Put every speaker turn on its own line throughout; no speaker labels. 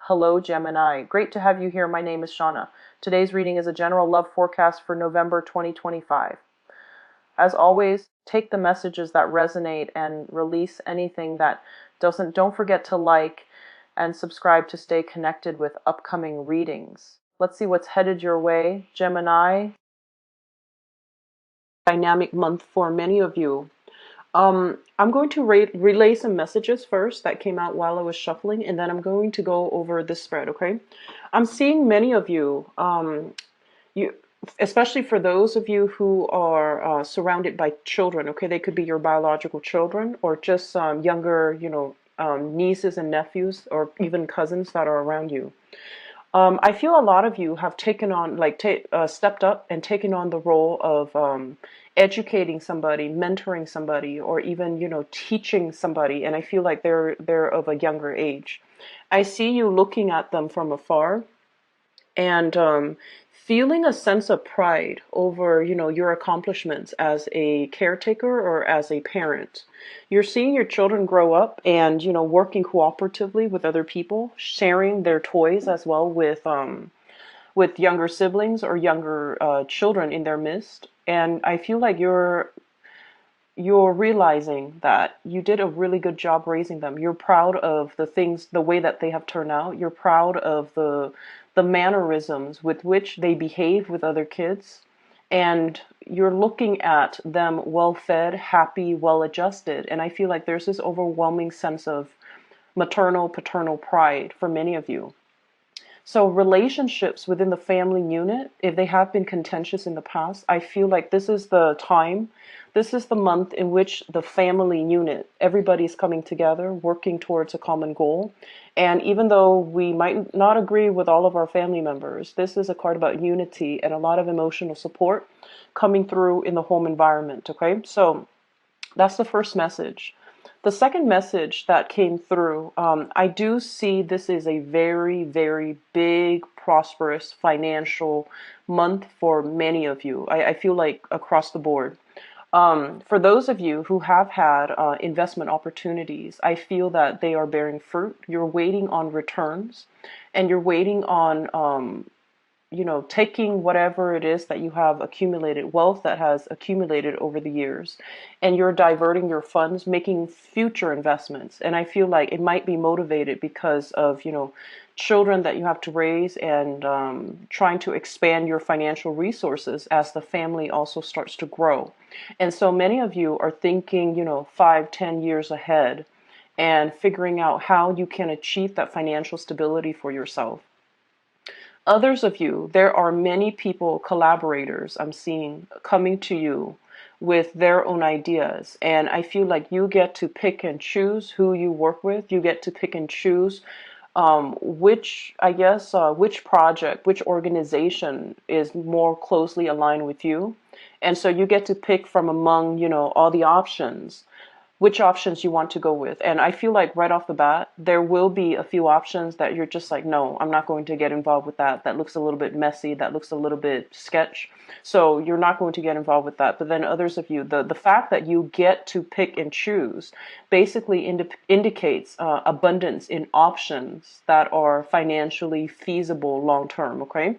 Hello, Gemini. Great to have you here. My name is Shauna. Today's reading is a general love forecast for November 2025. As always, take the messages that resonate and release anything that doesn't. Don't forget to like and subscribe to stay connected with upcoming readings. Let's see what's headed your way, Gemini. Dynamic month for many of you. I'm going to relay some messages first that came out while I was shuffling, and then I'm going to go over this spread, okay? I'm seeing many of you, you, especially for those of you who are surrounded by children, okay? They could be your biological children or just younger, nieces and nephews or even cousins that are around you. I feel a lot of you have taken on, stepped up and taken on the role of educating somebody, mentoring somebody, or even, teaching somebody. And I feel like they're of a younger age. I see you looking at them from afar and feeling a sense of pride over, your accomplishments as a caretaker or as a parent. You're seeing your children grow up and, working cooperatively with other people, sharing their toys as well with younger siblings or younger children in their midst. And I feel like you're realizing that you did a really good job raising them. You're proud of the way that they have turned out. You're proud of the mannerisms with which they behave with other kids. And you're looking at them well-fed, happy, well-adjusted. And I feel like there's this overwhelming sense of maternal, paternal pride for many of you. So relationships within the family unit, if they have been contentious in the past, I feel like this is the time, this is the month in which the family unit, everybody's coming together, working towards a common goal. And even though we might not agree with all of our family members, this is a card about unity and a lot of emotional support coming through in the home environment, okay? So that's the first message. The second message that came through, I do see this is a very, very big, prosperous financial month for many of you. I feel like across the board. For those of you who have had investment opportunities, I feel that they are bearing fruit. You're waiting on returns and you're waiting on taking whatever it is that you have accumulated, wealth that has accumulated over the years, and you're diverting your funds, making future investments. And I feel like it might be motivated because of, children that you have to raise and trying to expand your financial resources as the family also starts to grow. And so many of you are thinking, 5, 10 years ahead and figuring out how you can achieve that financial stability for yourself. Others of you, there are many people, collaborators I'm seeing coming to you with their own ideas. And I feel like you get to pick and choose who you work with. You get to pick and choose which project, which organization is more closely aligned with you. And so you get to pick from among, all the options, which options you want to go with. And I feel like right off the bat, there will be a few options that you're just like, no, I'm not going to get involved with that. That looks a little bit messy. That looks a little bit sketch. So you're not going to get involved with that. But then others of you, the fact that you get to pick and choose basically indicates abundance in options that are financially feasible long term, okay?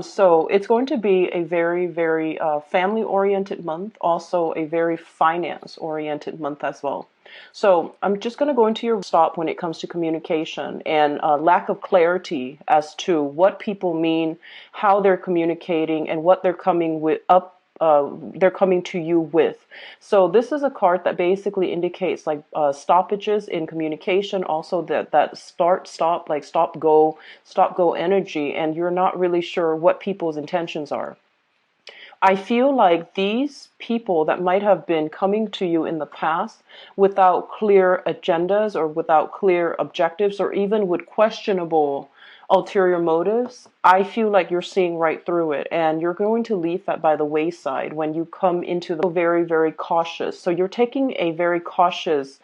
So it's going to be a very, very family-oriented month, also a very finance-oriented month as well. So I'm just going to go into your stop when it comes to communication and lack of clarity as to what people mean, how they're communicating, and what they're coming to you with. So this is a card that basically indicates like stoppages in communication, also that stop, like stop go energy, and you're not really sure what people's intentions are. I feel like these people that might have been coming to you in the past without clear agendas or without clear objectives or even with questionable ulterior motives, I feel like you're seeing right through it and you're going to leave that by the wayside when you come into the very, very cautious. So you're taking a very cautious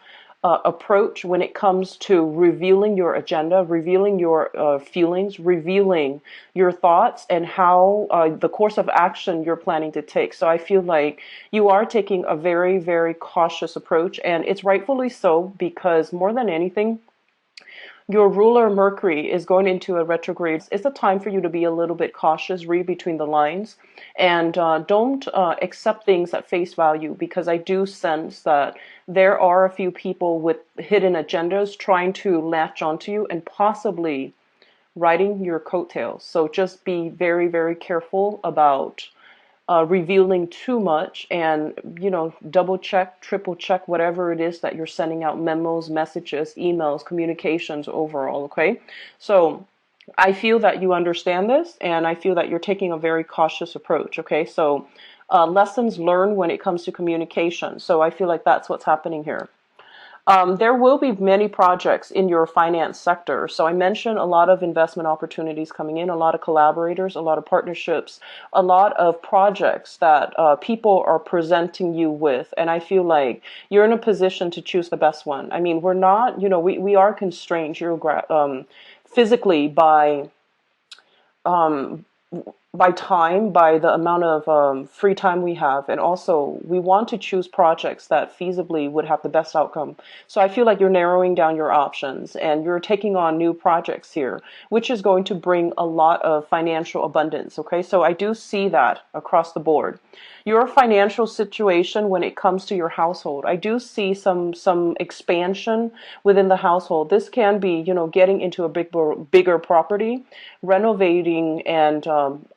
approach when it comes to revealing your agenda, revealing your feelings, revealing your thoughts, and how the course of action you're planning to take. So I feel like you are taking a very, very cautious approach, and it's rightfully so because more than anything, Your ruler Mercury is going into a retrograde. It's a time for you to be a little bit cautious, read between the lines, and don't accept things at face value, because I do sense that there are a few people with hidden agendas trying to latch onto you and possibly riding your coattails. So just be very, very careful about revealing too much, and double check, triple check whatever it is that you're sending out: memos, messages, emails, communications overall. Okay, so I feel that you understand this, and I feel that you're taking a very cautious approach. Okay, so lessons learned when it comes to communication. So I feel like that's what's happening here. There will be many projects in your finance sector. So I mentioned a lot of investment opportunities coming in, a lot of collaborators, a lot of partnerships, a lot of projects that people are presenting you with. And I feel like you're in a position to choose the best one. I mean, we're not, we are constrained physically um, by time, by the amount of free time we have, and also we want to choose projects that feasibly would have the best outcome. So I feel like you're narrowing down your options and you're taking on new projects here, which is going to bring a lot of financial abundance. Okay, so I do see that across the board. Your financial situation when it comes to your household, I do see some expansion within the household. This can be, getting into a bigger property, renovating, and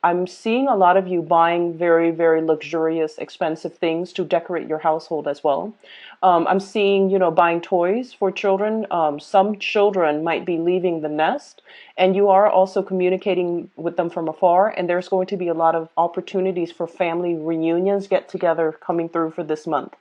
I'm seeing a lot of you buying very, very luxurious, expensive things to decorate your household as well. I'm seeing, buying toys for children. Some children might be leaving the nest, and you are also communicating with them from afar. And there's going to be a lot of opportunities for family reunions, get together coming through for this month.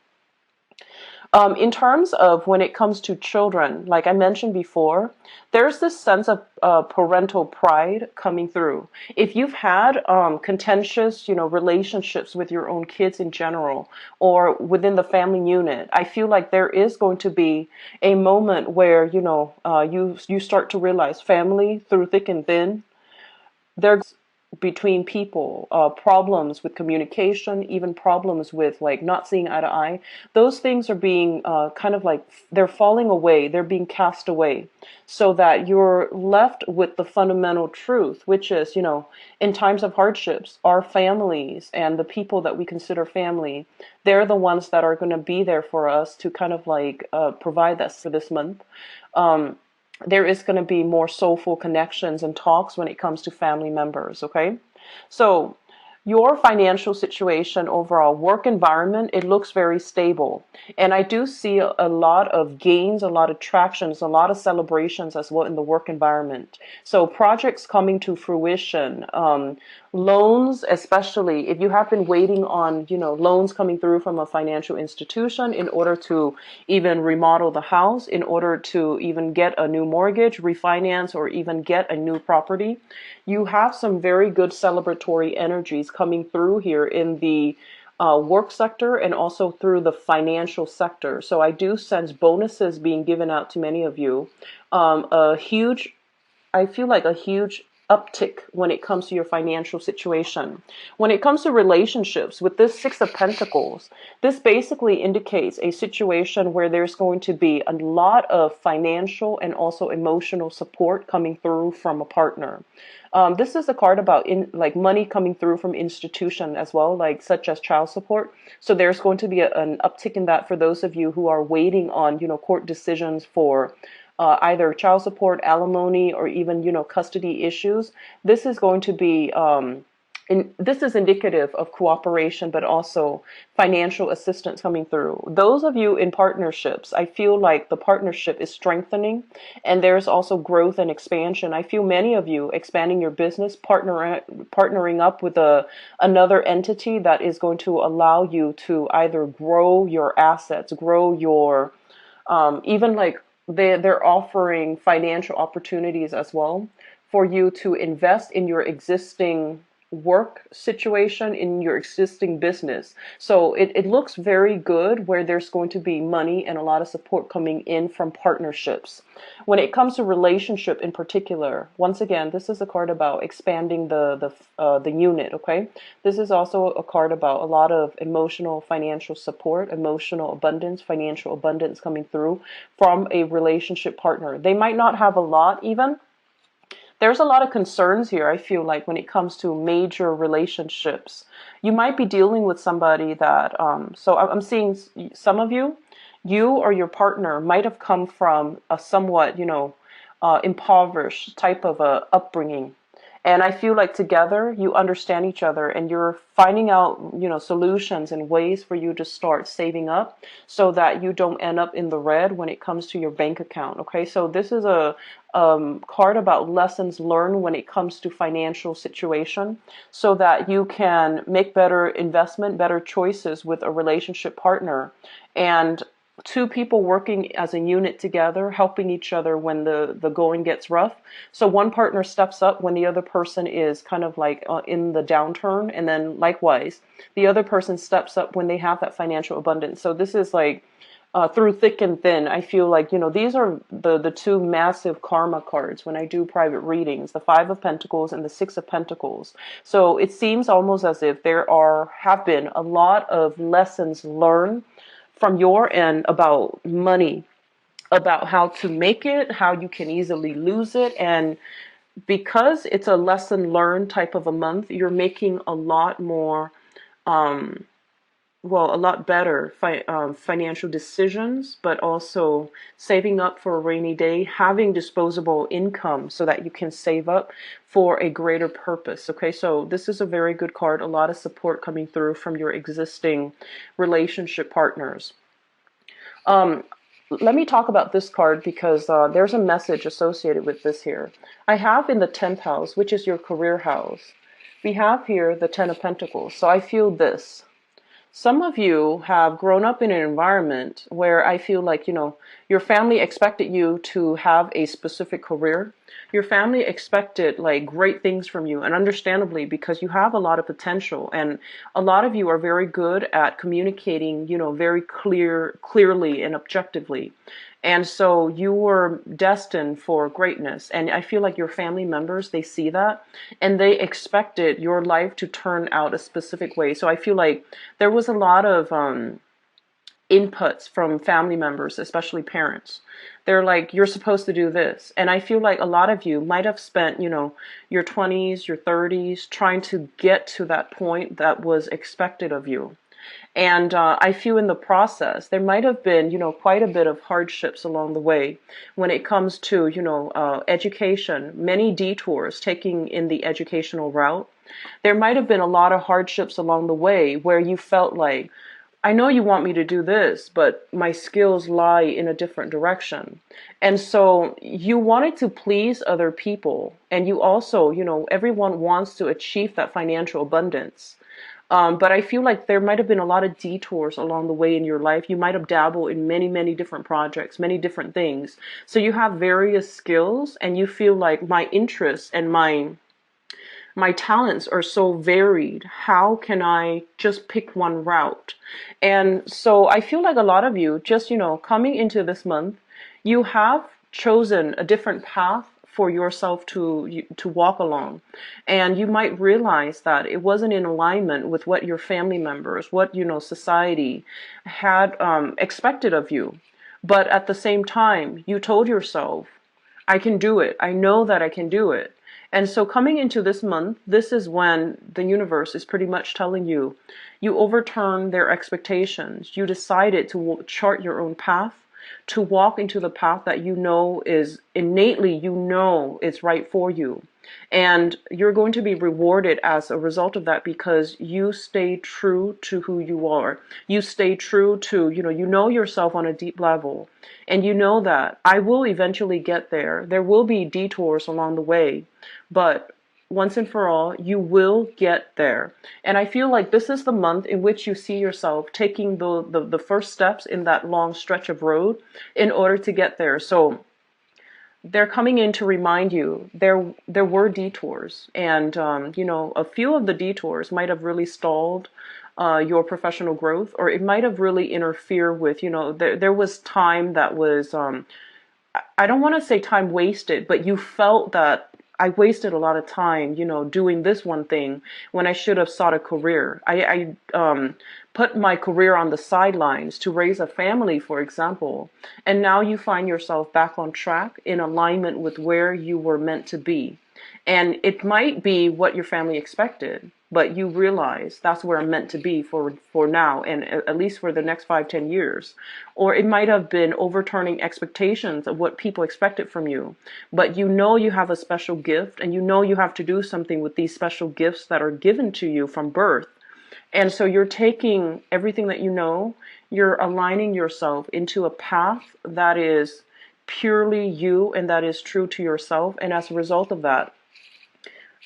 In terms of when it comes to children, like I mentioned before, there's this sense of parental pride coming through. If you've had contentious, relationships with your own kids in general, or within the family unit, I feel like there is going to be a moment where, you start to realize family through thick and thin. There's between people, problems with communication, even problems with like not seeing eye to eye. Those things are being kind of like they're falling away, they're being cast away, so that you're left with the fundamental truth, which is, in times of hardships, our families and the people that we consider family, they're the ones that are going to be there for us to kind of like provide that for this month. There is going to be more soulful connections and talks when it comes to family members. Okay, so your financial situation overall, work environment, it looks very stable, and I do see a lot of gains, a lot of tractions, a lot of celebrations as well in the work environment. So projects coming to fruition, loans, especially if you have been waiting on, loans coming through from a financial institution in order to even remodel the house, in order to even get a new mortgage, refinance, or even get a new property. You have some very good celebratory energies coming through here in the work sector and also through the financial sector. So I do sense bonuses being given out to many of you. I feel like a huge uptick when it comes to your financial situation. When it comes to relationships, with this Six of Pentacles, this basically indicates a situation where there's going to be a lot of financial and also emotional support coming through from a partner. This is a card about like money coming through from institution as well, like such as child support. So there's going to be an uptick in that for those of you who are waiting on, court decisions for either child support, alimony, or even, custody issues. This is going to be, this is indicative of cooperation, but also financial assistance coming through. Those of you in partnerships, I feel like the partnership is strengthening, and there's also growth and expansion. I feel many of you expanding your business, partnering up with another entity that is going to allow you to either grow your assets, grow your, even like, they're offering financial opportunities as well for you to invest in your existing work situation in your existing business. So it looks very good where there's going to be money and a lot of support coming in from partnerships. When it comes to relationship in particular, once again, this is a card about expanding the unit, okay? This is also a card about a lot of emotional, financial support, emotional abundance, financial abundance coming through from a relationship partner. They might not have a lot even. There's a lot of concerns here, I feel like, when it comes to major relationships. You might be dealing with somebody that, so I'm seeing some of you, you or your partner might have come from a somewhat, impoverished type of a upbringing. And I feel like together you understand each other and you're finding out, solutions and ways for you to start saving up so that you don't end up in the red when it comes to your bank account. Okay, so this is a card about lessons learned when it comes to financial situation so that you can make better investment, better choices with a relationship partner. And two people working as a unit together, helping each other when the going gets rough. So one partner steps up when the other person is kind of like in the downturn, and then likewise, the other person steps up when they have that financial abundance. So this is like through thick and thin. I feel like, these are the two massive karma cards when I do private readings, the Five of Pentacles and the Six of Pentacles. So it seems almost as if have been a lot of lessons learned from your end about money, about how to make it, how you can easily lose it. And because it's a lesson learned type of a month, you're making a lot more, a lot better financial decisions, but also saving up for a rainy day, having disposable income so that you can save up for a greater purpose. Okay, so this is a very good card, a lot of support coming through from your existing relationship partners. Let me talk about this card because there's a message associated with this here. I have in the 10th house, which is your career house, we have here the 10 of Pentacles. So I feel this. Some of you have grown up in an environment where I feel like, your family expected you to have a specific career. Your family expected like great things from you, and understandably, because you have a lot of potential and a lot of you are very good at communicating, very clearly and objectively. And so you were destined for greatness. And I feel like your family members, they see that and they expected your life to turn out a specific way. So I feel like there was a lot of inputs from family members, especially parents. They're like, you're supposed to do this. And I feel like a lot of you might have spent, your 20s, your 30s trying to get to that point that was expected of you. And I feel in the process, there might have been, quite a bit of hardships along the way when it comes to, education, many detours taking in the educational route. There might have been a lot of hardships along the way where you felt like, I know you want me to do this, but my skills lie in a different direction. And so you wanted to please other people. And you also, everyone wants to achieve that financial abundance. But I feel like there might have been a lot of detours along the way in your life. You might have dabbled in many, many different projects, many different things. So you have various skills and you feel like my interests and my talents are so varied. How can I just pick one route? And so I feel like a lot of you just, coming into this month, you have chosen a different path for yourself to walk along. And you might realize that it wasn't in alignment with what your family members, what, society had expected of you. But at the same time, you told yourself, I can do it. I know that I can do it. And so coming into this month, this is when the universe is pretty much telling you, you overturned their expectations. You decided to chart your own path, to walk into the path that is innately, is right for you. And you're going to be rewarded as a result of that because you stay true to who you are. You stay true to, you know yourself on a deep level. And you know that I will eventually get there. There will be detours along the way, but once and for all, you will get there. And I feel like this is the month in which you see yourself taking the first steps in that long stretch of road in order to get there. So they're coming in to remind you there were detours, and a few of the detours might have really stalled your professional growth, or it might have really interfered with, there was time that was, I don't want to say time wasted, but you felt that I wasted a lot of time, doing this one thing when I should have sought a career. I put my career on the sidelines to raise a family, for example, and now you find yourself back on track in alignment with where you were meant to be. And it might be what your family expected, but you realize that's where I'm meant to be for now, and at least for the next 5, 10 years. Or it might have been overturning expectations of what people expected from you, but you have a special gift, and you have to do something with these special gifts that are given to you from birth. And so you're taking everything that you're aligning yourself into a path that is purely you and that is true to yourself. And as a result of that,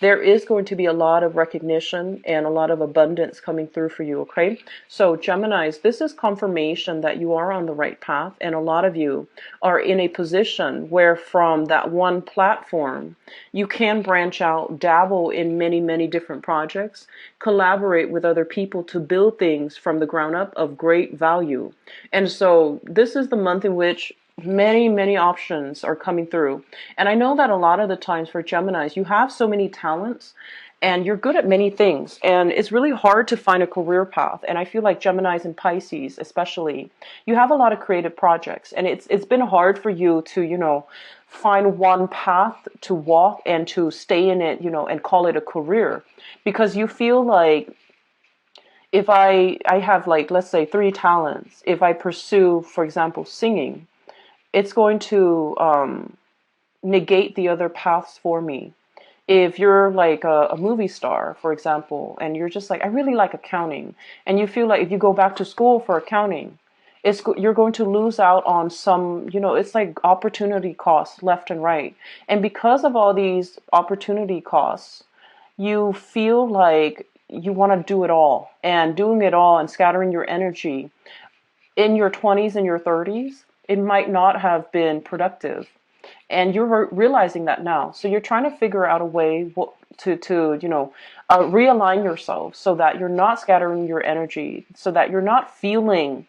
there is going to be a lot of recognition and a lot of abundance coming through for you, okay? So Geminis, this is confirmation that you are on the right path, and a lot of you are in a position where from that one platform, you can branch out, dabble in many, many different projects, collaborate with other people to build things from the ground up of great value. And so this is the month in which many, many options are coming through. And I know that a lot of the times for Geminis, you have so many talents and you're good at many things. And it's really hard to find a career path. And I feel like Geminis and Pisces, especially, you have a lot of creative projects. And it's been hard for you to, find one path to walk and to stay in it, and call it a career. Because you feel like if I have, like, let's say 3 talents, if I pursue, for example, singing, it's going to negate the other paths for me. If you're like a movie star, for example, and you're just like, I really like accounting, and you feel like if you go back to school for accounting, you're going to lose out on some, it's like opportunity costs left and right. And because of all these opportunity costs, you feel like you want to do it all, and doing it all and scattering your energy in your 20s and your 30s, it might not have been productive. And you're realizing that now. So you're trying to figure out a way to realign yourself so that you're not scattering your energy, so that you're not feeling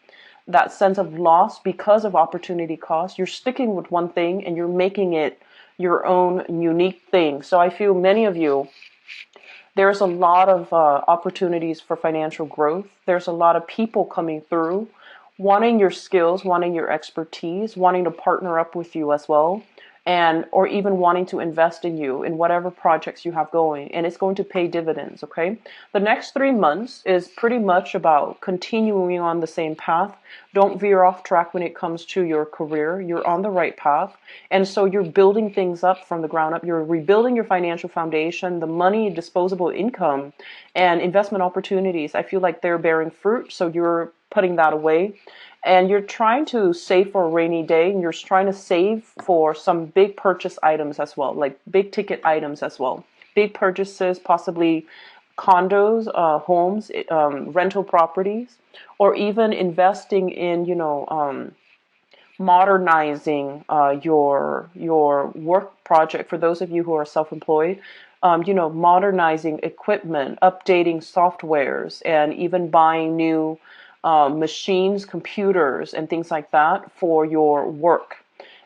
that sense of loss because of opportunity cost. You're sticking with one thing and you're making it your own unique thing. So I feel many of you, there's a lot of opportunities for financial growth. There's a lot of people coming through wanting your skills, wanting your expertise, wanting to partner up with you as well, and or even wanting to invest in you in whatever projects you have going, and it's going to pay dividends, okay? The next 3 months is pretty much about continuing on the same path. Don't veer off track when it comes to your career. You're on the right path, and so you're building things up from the ground up. You're rebuilding your financial foundation, the money, disposable income, and investment opportunities. I feel like they're bearing fruit, so you're putting that away. And you're trying to save for a rainy day, and you're trying to save for some big purchase items as well, like big ticket items as well. Big purchases, possibly condos, homes, rental properties, or even investing in, modernizing your work project. For those of you who are self-employed, modernizing equipment, updating softwares, and even buying new machines, computers, and things like that for your work.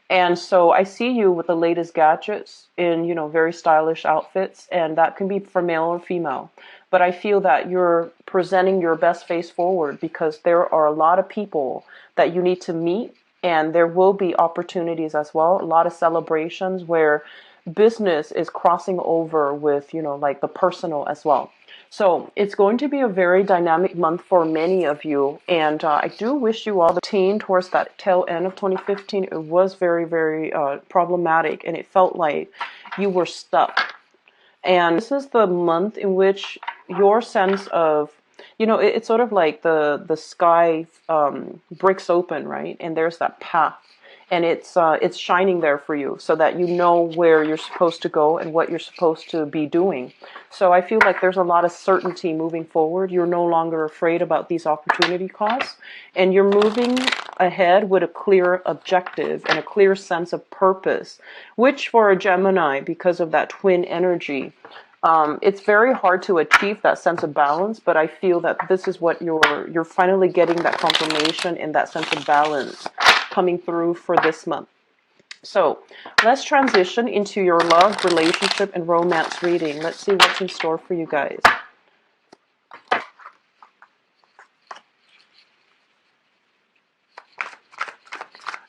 And so I see you with the latest gadgets in, very stylish outfits, and that can be for male or female. But I feel that you're presenting your best face forward because there are a lot of people that you need to meet, and there will be opportunities as well. A lot of celebrations where business is crossing over with, like the personal as well. So it's going to be a very dynamic month for many of you. And I do wish you all the team towards that tail end of 2015. It was very, very problematic, and it felt like you were stuck. And this is the month in which your sense of, it's sort of like the sky breaks open, right? And there's that path. and it's shining there for you so that you know where you're supposed to go and what you're supposed to be doing. So I feel like there's a lot of certainty moving forward. You're no longer afraid about these opportunity costs, and you're moving ahead with a clear objective and a clear sense of purpose, which for a Gemini, because of that twin energy, it's very hard to achieve that sense of balance, but I feel that this is what you're finally getting, that confirmation and that sense of balance coming through for this month. So let's transition into your love, relationship, and romance reading. Let's see what's in store for you guys.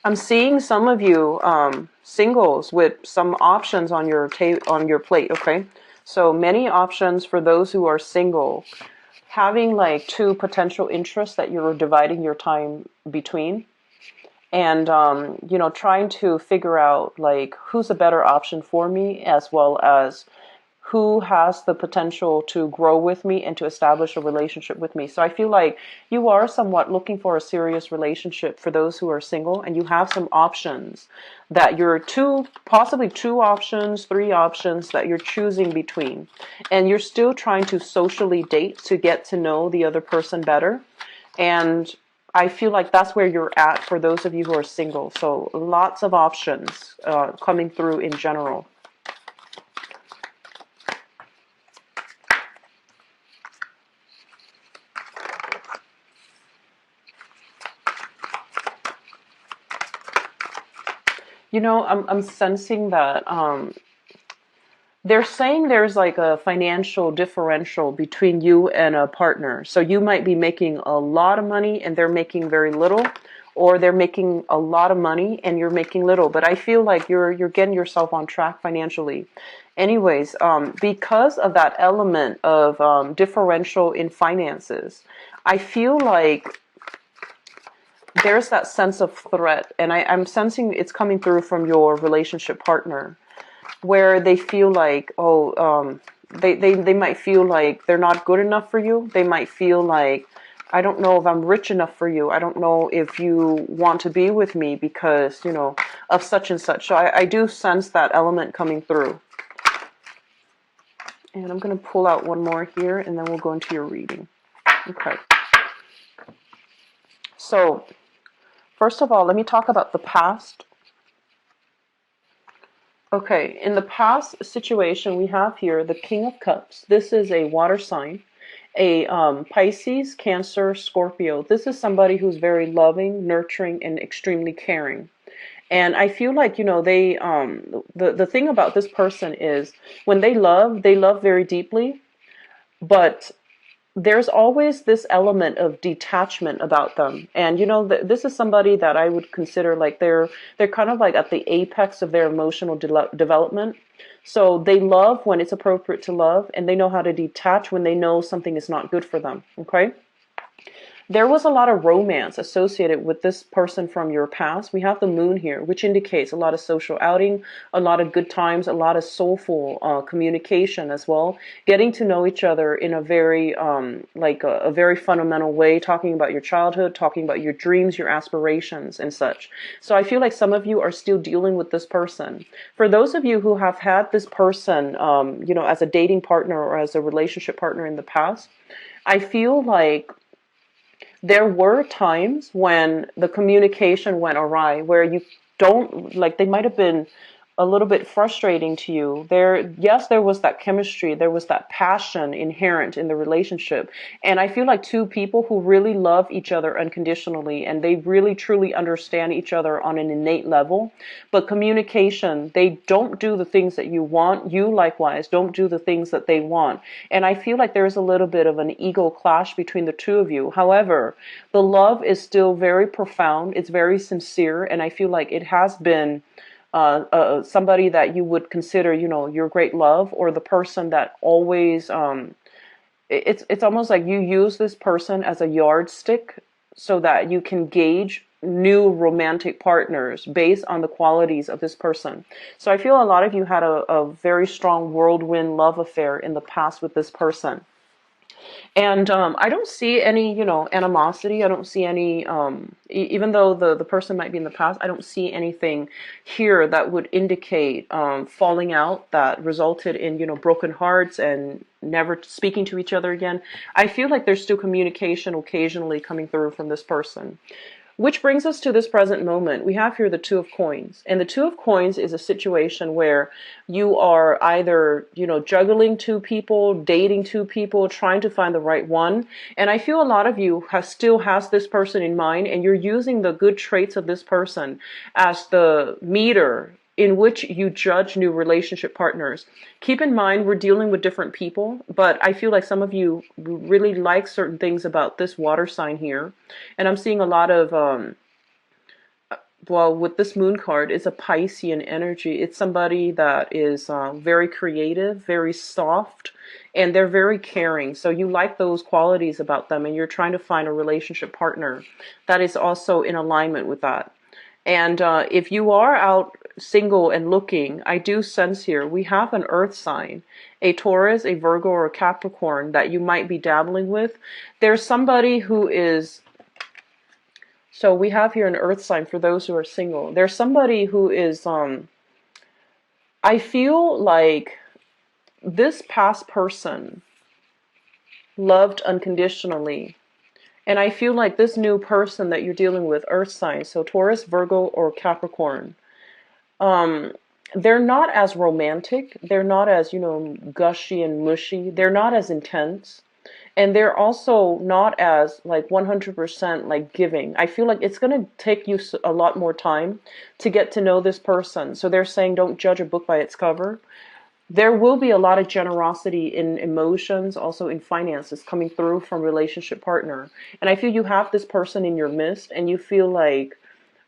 I'm seeing some of you singles with some options on your plate. Okay, so many options for those who are single, having like two potential interests that you're dividing your time between, and trying to figure out like who's a better option for me, as well as who has the potential to grow with me and to establish a relationship with me. So I feel like you are somewhat looking for a serious relationship for those who are single, and you have some options that you're possibly two options, three options that you're choosing between. And you're still trying to socially date to get to know the other person better. And I feel like that's where you're at for those of you who are single. So lots of options coming through in general. I'm sensing that they're saying there's like a financial differential between you and a partner. So you might be making a lot of money and they're making very little, or they're making a lot of money and you're making little. But I feel like you're getting yourself on track financially. Anyways, because of that element of differential in finances, I feel like there's that sense of threat, and I'm sensing it's coming through from your relationship partner, where they feel like, they might feel like they're not good enough for you. They might feel like, I don't know if I'm rich enough for you. I don't know if you want to be with me because, of such and such. So I do sense that element coming through. And I'm going to pull out one more here, and then we'll go into your reading. Okay. So, first of all, let me talk about the past. Okay, in the past situation, we have here the King of Cups. This is a water sign, a Pisces, Cancer, Scorpio. This is somebody who's very loving, nurturing, and extremely caring. And I feel like, they the thing about this person is when they love very deeply, but there's always this element of detachment about them. And this is somebody that I would consider like they're kind of like at the apex of their emotional development. So they love when it's appropriate to love, and they know how to detach when they know something is not good for them. Okay. There was a lot of romance associated with this person from your past. We have the moon here, which indicates a lot of social outing, a lot of good times, a lot of soulful communication as well. Getting to know each other in a very, a very fundamental way, talking about your childhood, talking about your dreams, your aspirations and such. So I feel like some of you are still dealing with this person. For those of you who have had this person, as a dating partner or as a relationship partner in the past, I feel like there were times when the communication went awry, where you don't, like, they might have been a little bit frustrating to you. Yes, there was that chemistry, there was that passion inherent in the relationship. And I feel like two people who really love each other unconditionally, and they really truly understand each other on an innate level. But communication, they don't do the things that you want. You likewise don't do the things that they want. And I feel like there's a little bit of an ego clash between the two of you. However, the love is still very profound. It's very sincere. And I feel like it has been somebody that you would consider, your great love, or the person that always, it's almost like you use this person as a yardstick so that you can gauge new romantic partners based on the qualities of this person. So I feel a lot of you had a very strong whirlwind love affair in the past with this person. And I don't see any, animosity. I don't see any, even though the person might be in the past, I don't see anything here that would indicate falling out that resulted in, broken hearts and never speaking to each other again. I feel like there's still communication occasionally coming through from this person. Which brings us to this present moment. We have here the Two of Coins. And the Two of Coins is a situation where you are either, juggling two people, dating two people, trying to find the right one. And I feel a lot of you still has this person in mind, and you're using the good traits of this person as the meter in which you judge new relationship partners. Keep in mind, we're dealing with different people, but I feel like some of you really like certain things about this water sign here. And I'm seeing a lot of, well, with this moon card, it's a Piscean energy. It's somebody that is very creative, very soft, and they're very caring. So you like those qualities about them, and you're trying to find a relationship partner that is also in alignment with that. And if you are out single and looking, I do sense here we have an earth sign, a Taurus, a Virgo, or a Capricorn that you might be dabbling with. There's somebody who is, so we have here an earth sign for those who are single. There's somebody who is, I feel like this past person loved unconditionally. And I feel like this new person that you're dealing with, earth sign, so Taurus, Virgo, or Capricorn, they're not as romantic. They're not as, gushy and mushy. They're not as intense. And they're also not as like 100% like giving. I feel like it's going to take you a lot more time to get to know this person. So they're saying don't judge a book by its cover. There will be a lot of generosity in emotions, also in finances coming through from relationship partner. And I feel you have this person in your midst and you feel like,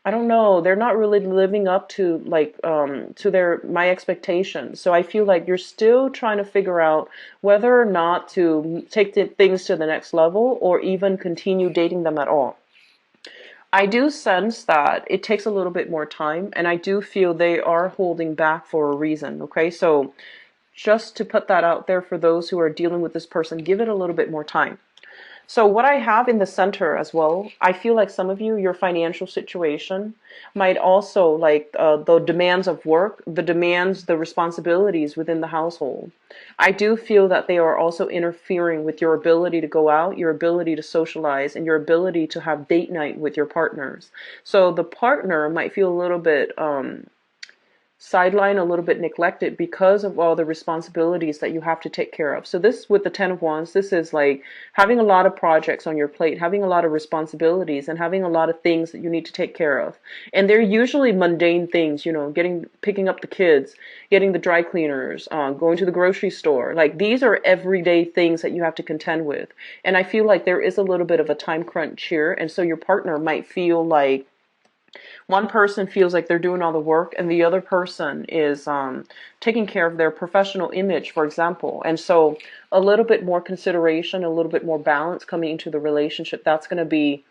I don't know, they're not really living up to like to their my expectations. So I feel like you're still trying to figure out whether or not to take things to the next level or even continue dating them at all. I do sense that it takes a little bit more time, and I do feel they are holding back for a reason. Okay, so just to put that out there for those who are dealing with this person, give it a little bit more time. So what I have in the center as well, I feel like some of you, your financial situation might also like the demands of work, the demands, the responsibilities within the household. I do feel that they are also interfering with your ability to go out, your ability to socialize, and your ability to have date night with your partners. So the partner might feel a little bit sidelined, a little bit neglected because of all the responsibilities that you have to take care of. So this with the 10 of Wands, this is like having a lot of projects on your plate, having a lot of responsibilities, and having a lot of things that you need to take care of. And they're usually mundane things, picking up the kids, getting the dry cleaners, going to the grocery store. Like these are everyday things that you have to contend with. And I feel like there is a little bit of a time crunch here. And so your partner might feel like one person feels like they're doing all the work and the other person is taking care of their professional image, for example. And so a little bit more consideration, a little bit more balance coming into the relationship, that's going to be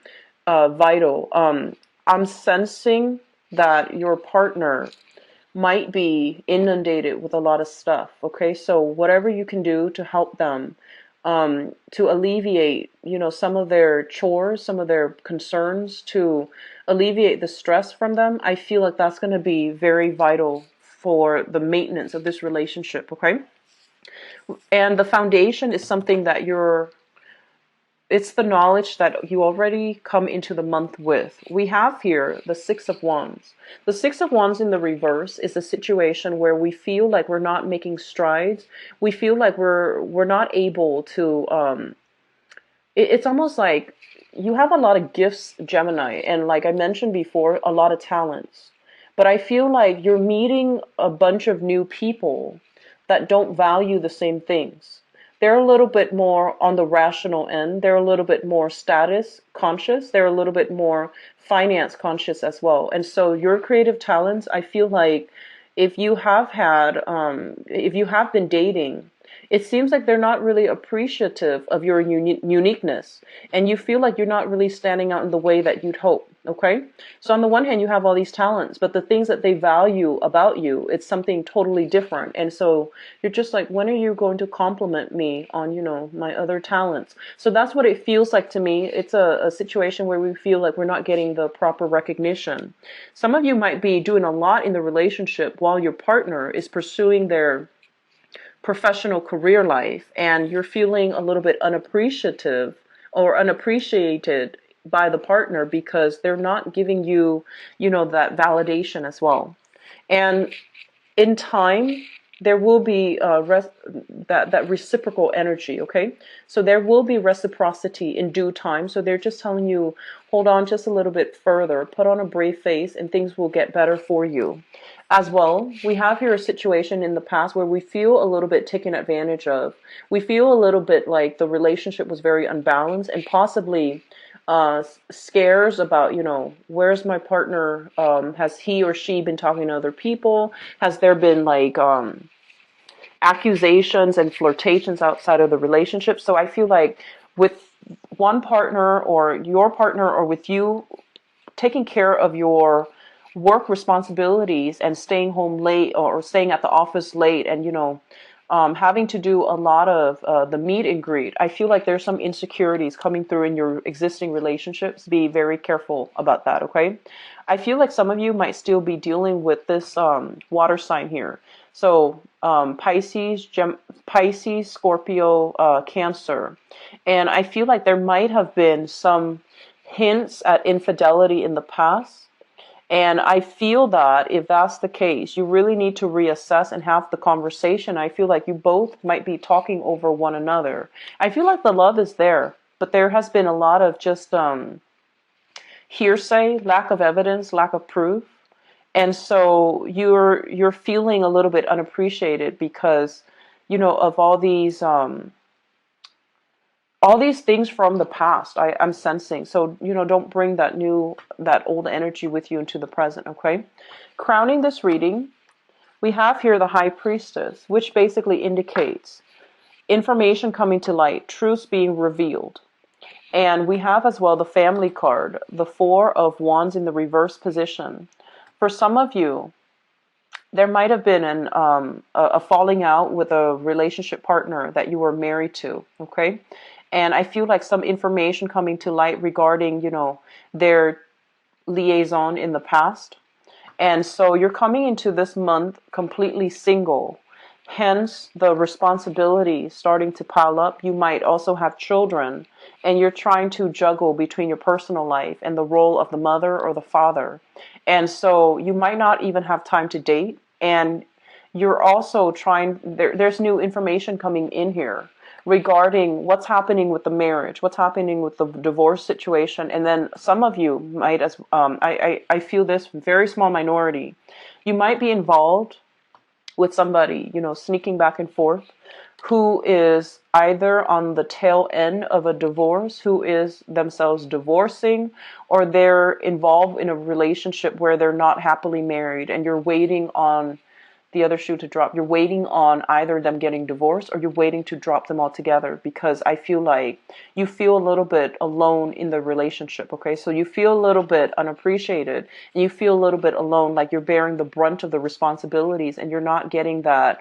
vital. I'm sensing that your partner might be inundated with a lot of stuff. Okay, so whatever you can do to help them to alleviate, some of their chores, some of their concerns, to alleviate the stress from them, I feel like that's going to be very vital for the maintenance of this relationship. Okay, and the foundation is something that it's the knowledge that you already come into the month with. We have here the Six of Wands. The Six of Wands in the reverse is a situation where we feel like we're not making strides. We feel like we're not able to. It's almost like you have a lot of gifts, Gemini, and like I mentioned before, a lot of talents. But I feel like you're meeting a bunch of new people that don't value the same things. They're a little bit more on the rational end. They're a little bit more status conscious. They're a little bit more finance conscious as well. And so your creative talents, I feel like if you have been dating, it seems like they're not really appreciative of your uniqueness. And you feel like you're not really standing out in the way that you'd hope. Okay. So on the one hand, you have all these talents, but the things that they value about you, it's something totally different. And so you're just like, when are you going to compliment me on, my other talents? So that's what it feels like to me. It's a situation where we feel like we're not getting the proper recognition. Some of you might be doing a lot in the relationship while your partner is pursuing their professional career life, and you're feeling a little bit unappreciative or unappreciated by the partner because they're not giving you, that validation as well. And in time, there will be that reciprocal energy. Okay, so there will be reciprocity in due time. So they're just telling you, hold on just a little bit further, put on a brave face, and things will get better for you. As well, we have here a situation in the past where we feel a little bit taken advantage of. We feel a little bit like the relationship was very unbalanced, and possibly scares about, where's my partner? Has he or she been talking to other people? Has there been like accusations and flirtations outside of the relationship? So I feel like with one partner or your partner, or with you taking care of your work responsibilities and staying home late, or staying at the office late, and having to do a lot of the meet and greet, I feel like there's some insecurities coming through in your existing relationships. Be very careful about that, okay? I feel like some of you might still be dealing with this water sign here. So Pisces, Scorpio, Cancer. And I feel like there might have been some hints at infidelity in the past. And I feel that if that's the case, you really need to reassess and have the conversation. I feel like you both might be talking over one another. I feel like the love is there, but there has been a lot of just hearsay, lack of evidence, lack of proof. And so you're feeling a little bit unappreciated because, of all these things from the past. I'm sensing. So, don't bring that old energy with you into the present, okay? Crowning this reading, we have here the High Priestess, which basically indicates information coming to light, truths being revealed. And we have as well the Family card, the Four of Wands in the reverse position. For some of you, there might have been a falling out with a relationship partner that you were married to, okay? And I feel like some information coming to light regarding, their liaison in the past. And so you're coming into this month completely single. Hence, the responsibility starting to pile up. You might also have children, and you're trying to juggle between your personal life and the role of the mother or the father. And so you might not even have time to date. And you're also there's new information coming in here regarding what's happening with the marriage, what's happening with the divorce situation. And then some of you might, I feel this very small minority, you might be involved with somebody, sneaking back and forth, who is either on the tail end of a divorce, who is themselves divorcing, or they're involved in a relationship where they're not happily married, and you're waiting on the other shoe to drop. You're waiting on either them getting divorced, or you're waiting to drop them altogether, because I feel like you feel a little bit alone in the relationship, okay? So you feel a little bit unappreciated, and you feel a little bit alone, like you're bearing the brunt of the responsibilities, and you're not getting that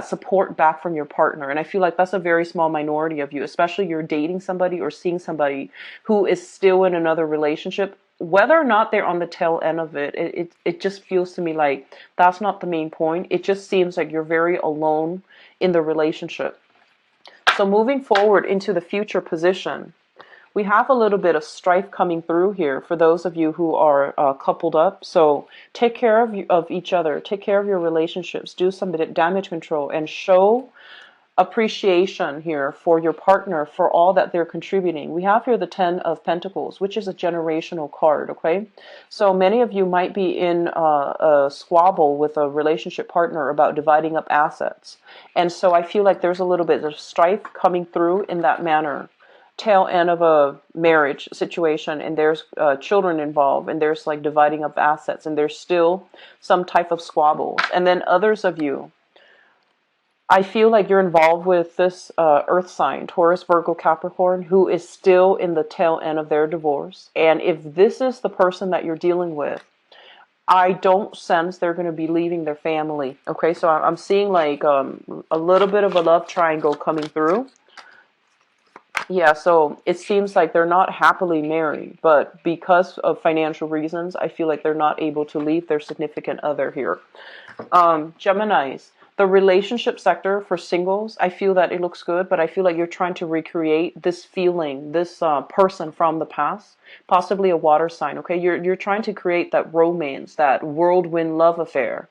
support back from your partner. And I feel like that's a very small minority of you, especially you're dating somebody or seeing somebody who is still in another relationship. Whether or not they're on the tail end of it just feels to me like that's not the main point. It just seems like you're very alone in the relationship. So moving forward into the future position, we have a little bit of strife coming through here for those of you who are coupled up. So take care of each other. Take care of your relationships. Do some damage control and show appreciation here for your partner for all that they're contributing. We have here the Ten of Pentacles, which is a generational card, okay? So many of you might be in a squabble with a relationship partner about dividing up assets. And so I feel like there's a little bit of strife coming through in that manner. Tail end of a marriage situation, and there's children involved, and there's like dividing up assets, and there's still some type of squabbles. And then others of you I feel like you're involved with this earth sign, Taurus, Virgo, Capricorn, who is still in the tail end of their divorce. And if this is the person that you're dealing with, I don't sense they're going to be leaving their family. Okay, so I'm seeing like a little bit of a love triangle coming through. Yeah, so it seems like they're not happily married, but because of financial reasons, I feel like they're not able to leave their significant other here. Geminis, the relationship sector for singles, I feel that it looks good, but I feel like you're trying to recreate this feeling, this person from the past, possibly a water sign. Okay, you're trying to create that romance, that whirlwind love affair,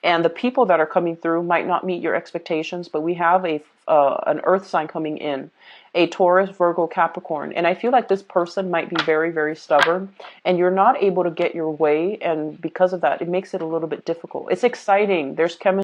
and the people that are coming through might not meet your expectations. But we have a an Earth sign coming in, a Taurus, Virgo, Capricorn, and I feel like this person might be very, very stubborn, and you're not able to get your way, and because of that, it makes it a little bit difficult. It's exciting. There's chemistry.